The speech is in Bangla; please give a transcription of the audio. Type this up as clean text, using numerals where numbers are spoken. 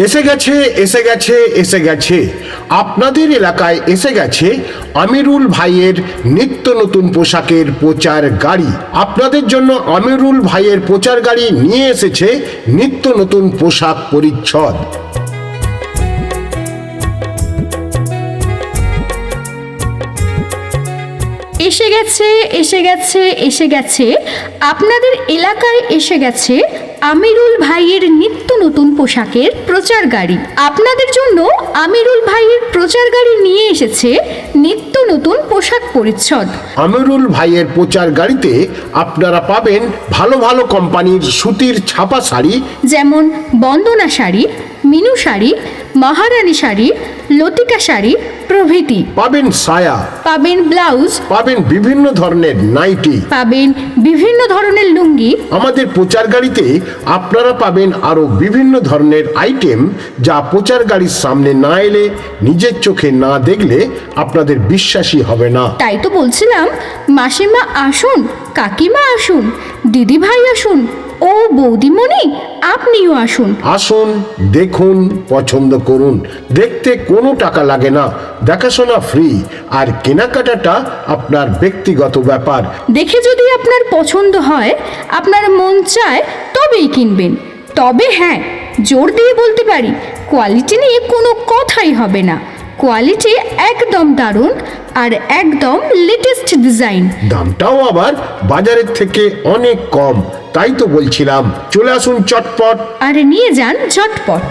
এসে গেছে এসে গেছে এসে গেছে আপনাদের এলাকায় এসে গেছে আমিরুল ভাইয়ের নিত্য নতুন পোশাকের প্রচার গাড়ি। আপনাদের জন্য আমিরুল ভাইয়ের প্রচার গাড়ি নিয়ে এসেছে নিত্য নতুন পোশাক পরিচ্ছদ। এসে গেছে এসে গেছে এসে গেছে আপনাদের এলাকায় এসে গেছে আমিরুল ভাইয়ের নিত্য নতুন পোশাকের প্রচার গাড়ি। আপনাদের জন্য আমিরুল ভাইয়ের প্রচার গাড়ি নিয়ে এসেছে নিত্য নতুন পোশাক পরিচ্ছদ। আমিরুল ভাইয়ের প্রচার গাড়িতে আপনারা পাবেন ভালো ভালো কোম্পানির সুতির ছাপা শাড়ি, যেমন বন্দনা শাড়ি, মিনু শাড়ি, মহারানী শাড়ি, লতিকা শাড়ি প্রভৃতি। পাবেন সায়া, পাবেন ব্লাউজ, পাবেন বিভিন্ন ধরনের নাইটি, পাবেন বিভিন্ন ধরনের লুঙ্গি। আমাদের প্রচার গাড়িতে আপনারা পাবেন আরো বিভিন্ন ধরনের আইটেম যা প্রচার গাড়ির সামনে না এলে, নিজের চোখে না দেখলে আপনাদের বিশ্বাসই হবে না। তাই তো বলছিলাম, মাসিমা আসুন, কাকিমা আসুন, দিদি ভাই আসুন, ও বৌদিমণি আপনিও আসুন। আসুন, দেখুন, পছন্দ করুন। দেখতে কোনো টাকা লাগে না, দেখাশোনা ফ্রি, আর কেনাকাটাটা আপনার ব্যক্তিগত ব্যাপার। দেখে যদি আপনার পছন্দ হয়, আপনার মন চায়, তবেই কিনবেন। তবে হ্যাঁ, জোর দিয়ে বলতে পারি, কোয়ালিটি নিয়ে কোনো কথাই হবে না। কোয়ালিটি একদম দারুণ আর একদম লেটেস্ট ডিজাইন। দামটাও আবার বাজারের থেকে অনেক কম। তাই তো বলছিলাম, চলে আসুন চটপট আর নিয়ে যান ঝটপট।